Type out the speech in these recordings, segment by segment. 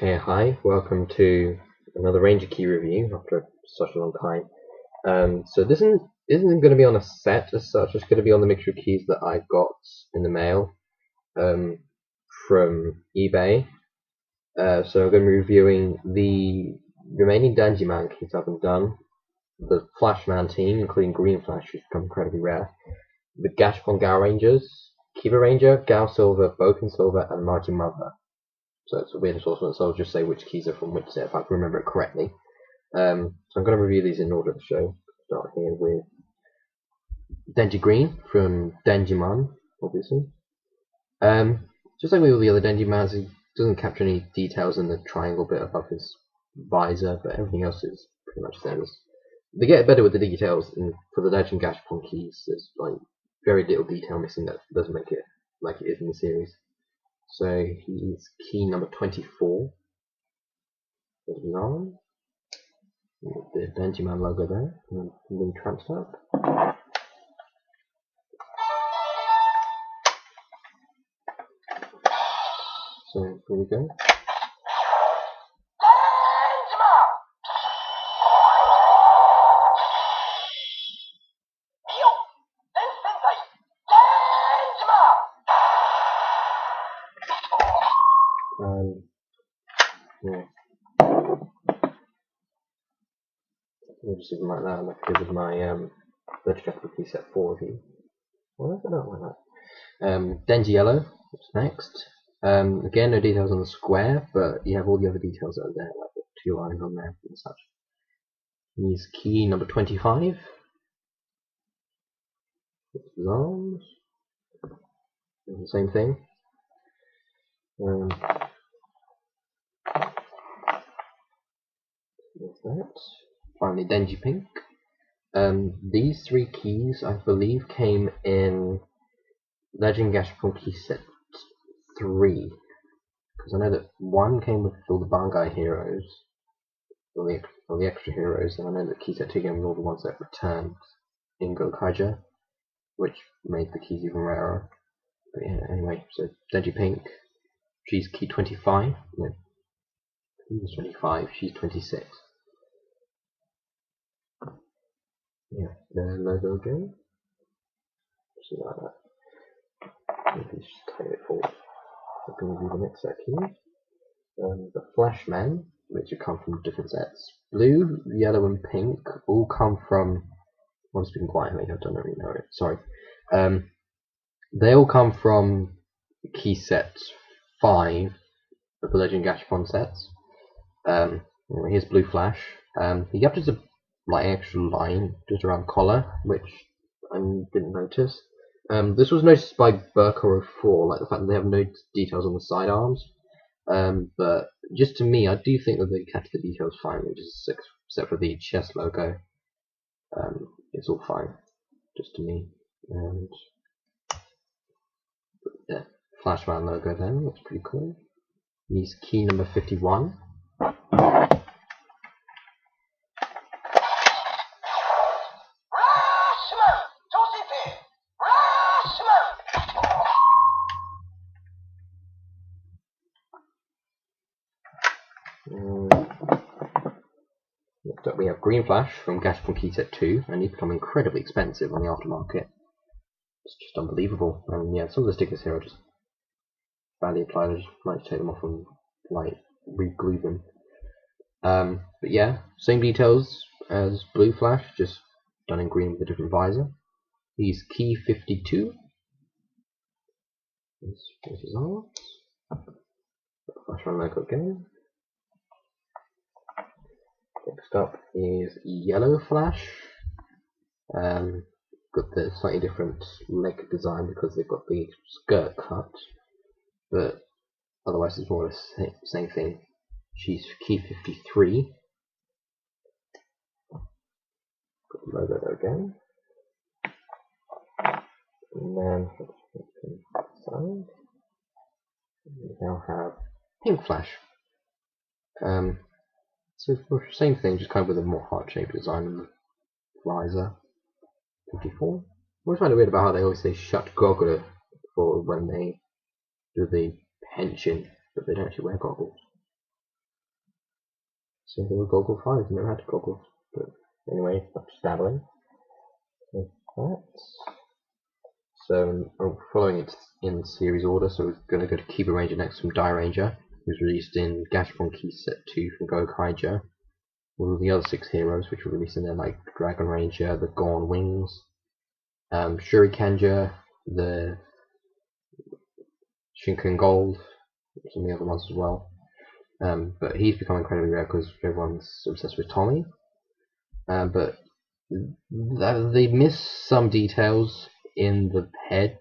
Okay, hi, welcome to another Ranger key review after such a long time. So this isn't going to be on a set as such, it's going to be on the mixture of keys that I got in the mail from eBay. So I'm going to be reviewing the remaining denzi man keys I haven't done, the Flashman team, including Green Flash, who's become incredibly rare, the Gashapon Rangers, Kibaranger, Gal Silver, Bouken Silver, and Magi Mother. So it's a weird assortment, so I'll just say which keys are from which set if I can remember it correctly. So I'm going to review these in order of the show. Start here with Denji Green from Denjiman, obviously. Just like with all the other Denjimans, he doesn't capture any details in the triangle bit above his visor, but everything else is pretty much the same. They get better with the details, and for the Legend Gashapon keys, there's like very little detail missing that doesn't make it like it is in the series. So he's key number 24. There's his arm. The Denjiman logo there. And then transfer. So here we go. Yeah. I'll just leave them like that, like I did with my Legend Gashapon key set 4 review. Why is it not like that? Denji Yellow, what's next? Again, no details on the square, but you have all the other details that are there, like the 2 lines on there and such. He's key number 25. His arms. The same thing. There's that. Finally, Denji Pink. These 3 keys, I believe, came in Legend Gashapon key set 3. Because I know that 1 came with all the Bangai heroes, all the extra heroes, and I know that key set 2 came with all the ones that returned in Gokaiger, which made the keys even rarer. But yeah, anyway, so Denji Pink, she's key 25. No, he's 25, she's 26. Yeah, the logo again. Something like that. Maybe just tighten it forward. I'm going to do the next set here. The Flashman, which come from different sets. Blue, yellow, and pink all come from. I'm speaking quietly, I don't really know it. Sorry. They all come from key set 5 of the Legend Gashapon sets. Here's Blue Flash. He captures a extra line just around collar, which I didn't notice. This was noticed by Burko 04, like the fact that they have no details on the sidearms. But just to me, I do think that they capture the details fine, just except for the chest logo. It's all fine, just to me. And yeah, Flashman logo then, looks pretty cool. He's key number 51. Next up we have Green Flash from Gashapon key set 2, and he's become incredibly expensive on the aftermarket. It's just unbelievable. And yeah, some of the stickers here are just badly applied. I just like to take them off and like re-glue them. But yeah, same details as Blue Flash, just done in green with a different visor. He's key 52. This is his arms. Flashman logo again. Next up is Yellow Flash. Got the slightly different leg design because they've got the skirt cut, but otherwise it's more or less the same thing. She's key 53. Got the logo there again. And then side. We now have Pink Flash. So same thing, just kind of with a more heart-shaped design on the visor. 54. I always find it weird about how they always say shut goggle for when they do the pension, but they don't actually wear goggles. Same thing with Goggle 5, never had goggles. But anyway, I'm just dabbling. Like that. So following it in series order, so we're going to go to Kibaranger next from Dairanger, who's released in Gashapon Key Set 2 from Gokaiger. All the other 6 heroes, which were released in there, like Dragon Ranger, the Gone Wings, Shurikenger, the Shinken Gold, some of the other ones as well. But he's become incredibly rare because everyone's obsessed with Tommy. But they miss some details in the head,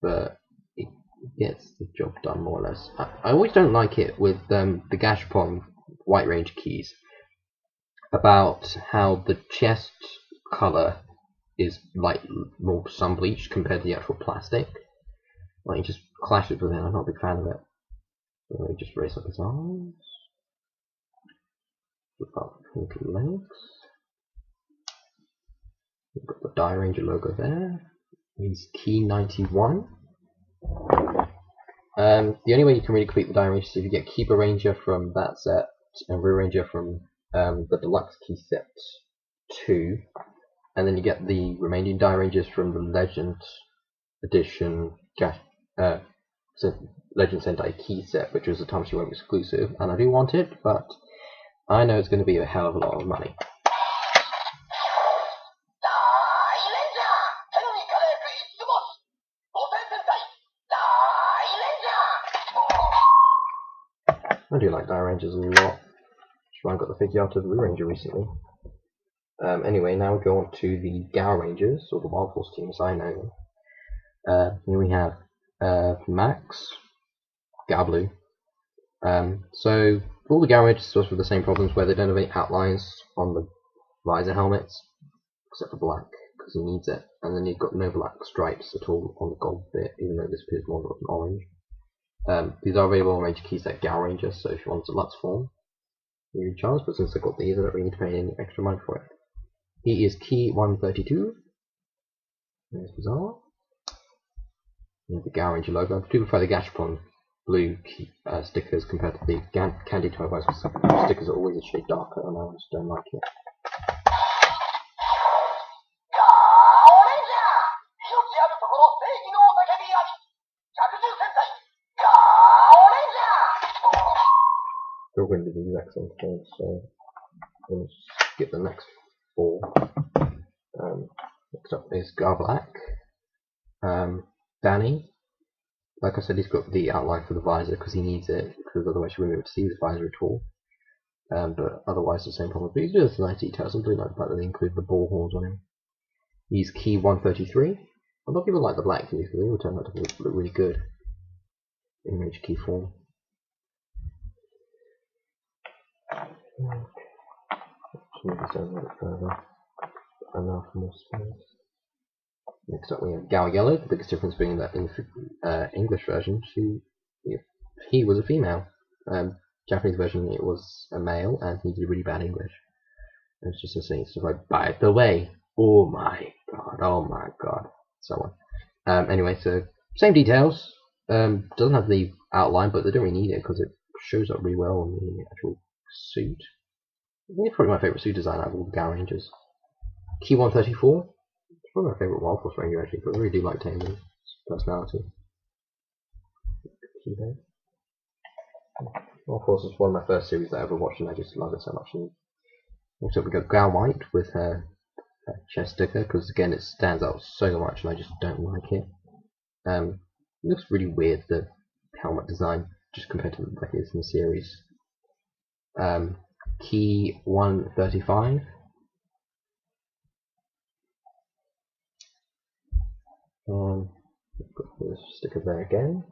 but it gets the job done more or less. I always don't like it with the Gashapon White Range keys about how the chest color is like more sun bleached compared to the actual plastic. Like it just clashes with it. I'm not a big fan of it. So let me just raise up his arms. Flip up his legs. We've got the Dairanger logo there. He's key 91. The only way you can really complete the Dairanger is if you get Kibaranger from that set and Rear Ranger from the Deluxe Key Set 2, and then you get the remaining Dairangers from the Legend Edition Legend Sentai Key Set, which was a Tamashii Web exclusive, and I do want it, but I know it's going to be a hell of a lot of money. I do like Dairangers a lot. I got the figure out of the Rear Ranger recently. Anyway, now we go on to the Gao Rangers, or the Wild Force team as I know them. Here we have Max, Gao Blue. So all the Gao Rangers suffer the same problems where they don't have any outlines on the visor helmets, except for black, because he needs it. And then you've got no black stripes at all on the gold bit, even though this appears more like an orange. These are available on Ranger Keys at Gao Rangers, so if you want a deluxe form, you're in charge, but since I got these, I don't really need to pay any extra money for it. He is key 132. There's bizarre. The Gao Ranger logo. I do prefer the Gashapon blue stickers compared to the Candy Toy Wise. Stickers are always a shade darker, and I just don't like it. Still going to do the exact same thing, so I'm going to skip the next 4. Next up is Garblack. Danny. Like I said, he's got the outline for the visor because he needs it, because otherwise you wouldn't be able to see his visor at all. But otherwise, the same problem. But he's just nice details. I do like the fact that they include the ball horns on him. He's key 133. A lot of people like the black keys because they all turn out to look really good in Ranger key form. Let's move this over a bit further. Enough more space. Next up we have Gao Yellow. The biggest difference being that in the English version, he was a female. Japanese version it was a male, and he did really bad English. It's just a thing. So like, by the way, oh my god, so on. Anyway, so same details. Doesn't have the outline, but they don't really need it because it shows up really well on the actual suit. I think it's probably my favourite suit design out of all the Gao Rangers. Key 134. It's probably my favourite Wild Force Ranger actually, but I really do like Tamer's personality. Key there. Wild Force is one of my first series that I ever watched, and I just love it so much. And also we got Gao White with her chest sticker, because again it stands out so much and I just don't like it. It looks really weird, the helmet design, just compared to like it is in the series. Key 135. We've got the sticker there again.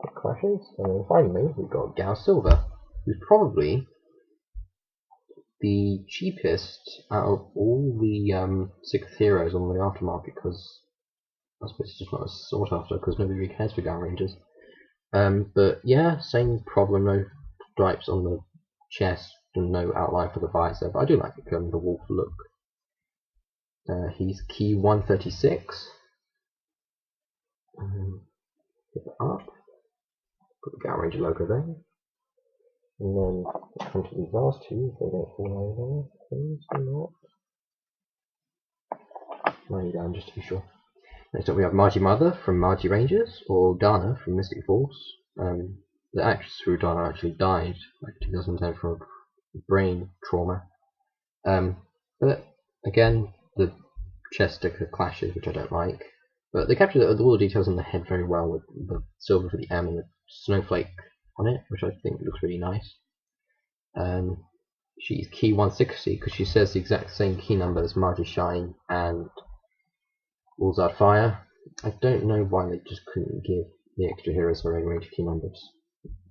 It clashes. And then finally we've got Gao Silver, who's probably the cheapest out of all the 6 heroes on the aftermarket, because I suppose it's just not as sought after because nobody really cares for Gao Rangers. But yeah, same problem, no stripes on the chest and no outline for the visor, but I do like the wolf look. He's key 136. Hit it up. Got the Gao Ranger logo there. And then we'll come to these last two, if they don't fall over. Please do not. Writing down just to be sure. Next up we have Magi Mother from Magi Rangers, or Dana from Mystic Force. The actress who Dana actually died like 2010 from brain trauma. But again, the chest sticker clashes, which I don't like. But they captured all the details on the head very well, with the silver for the M and the snowflake on it, which I think looks really nice. She's key 160 because she says the exact same key number as Magi Shine and Bullseye Fire. I don't know why they just couldn't give the extra heroes their own range key numbers.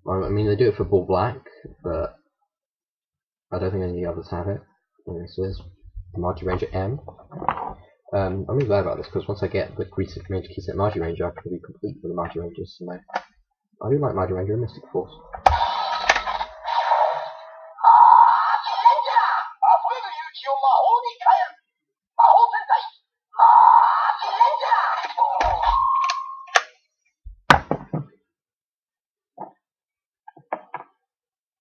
I mean, they do it for Bull Black, but I don't think any of the others have it. And this is Magi Ranger M. I'm really glad about this because once I get the Ranger key set Magi Ranger, I can be complete with the Magi Rangers. So I do like Magi Ranger and Mystic Force.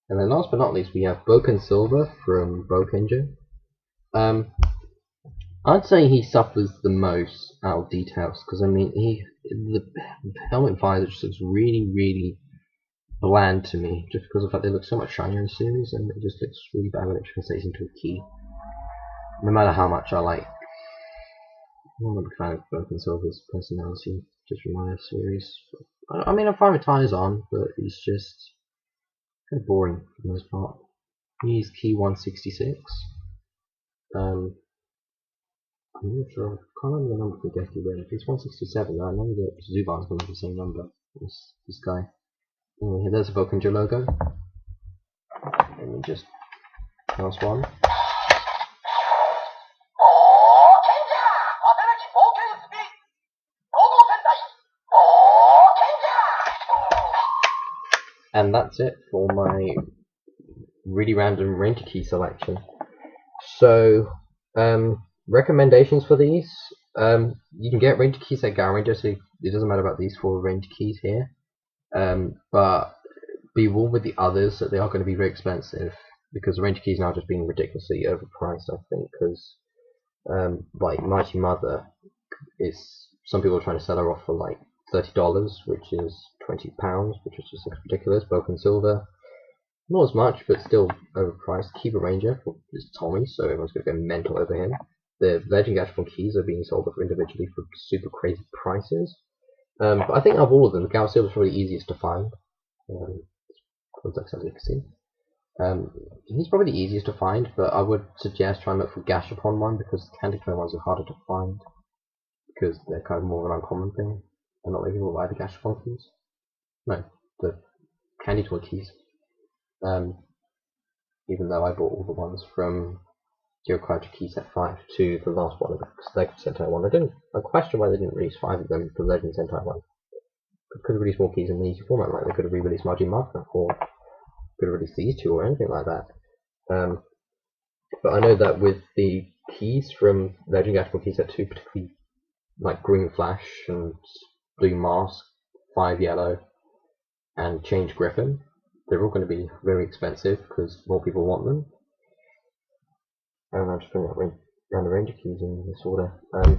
And then last but not least, we have Bouken Silver from Gokaiger. I'd say he suffers the most out of details because I mean, the helmet visor just looks really, really bland to me, just because of the fact they look so much shinier in the series, and it just looks really bad when it translates into a key. No matter how much I like, I'm not a big fan of Bouken Silver's personality, just from my series. I mean, I'm fine with ties on, but he's just kind of boring for the most part. He's key 166. I'm not sure, I can't remember the number for Geki Red. If it's 167, I know that Zuban's going to be the same number as this guy. Anyway, there's a Gokaiger logo. Let me just last one. And that's it for my really random Ranger key selection. So, recommendations for these. You can get Ranger keys at Garanger, so it doesn't matter about these 4 Ranger keys here. But be warned with the others that they are going to be very expensive, because the Ranger keys now just being ridiculously overpriced, I think, because like Mighty Mother, some people are trying to sell her off for like $30, which is £20, which is just ridiculous. Bouken Silver, not as much, but still overpriced. Kibaranger is Tommy, so everyone's going to go mental over him. The Legend Gashapon keys are being sold individually for super crazy prices. But I think of all of them, Gal Silver is probably the easiest to find. As you can see. He's probably the easiest to find, but I would suggest trying to look for Gashapon one, because the Candy Toy ones are harder to find, because they're kind of more of an uncommon thing, and not many people buy the Gashapon keys. No, the Candy Toy keys. Even though I bought all the ones from Gokaiger Key Set 5 to the last one, the Legend Sentai one. I question why they didn't release 5 of them for the Legend Sentai one. Could have released more keys in the easy format, like they could have re-released Magi Mother, or could have released these 2 or anything like that. But I know that with the keys from Legend Gashapon Key Set 2, particularly like Green Flash and Blue Mask, 5 Yellow, and Change Griffin, they're all going to be very expensive because more people want them. And I'm just putting up random Ranger keys in this order.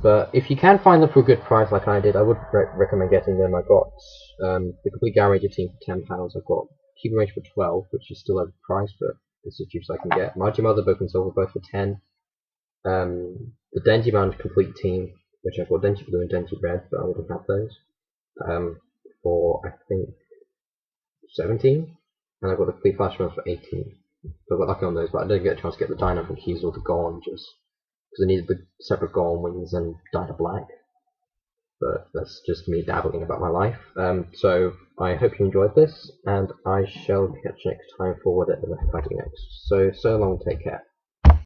But if you can find them for a good price, like I did, I would recommend getting them. I got the complete Garanger team for £10. I've got Kibaranger for 12, which is still overpriced, but it's as cheap as I can get. Magi Mother, Bouken Silver, both for 10. The Denzi Band complete team, which I've got Denzi Blue and Denzi Red, but I wouldn't have those, for I think 17. And I've got the complete Flash ones for 18. So I got lucky on those, but I didn't get a chance to get the Dino keys or the Gorn, just because I needed the separate Gorn wings and Dino Black. But that's just me dabbling about my life. So I hope you enjoyed this, and I shall catch you next time for whatever the heck I do next. So long, take care.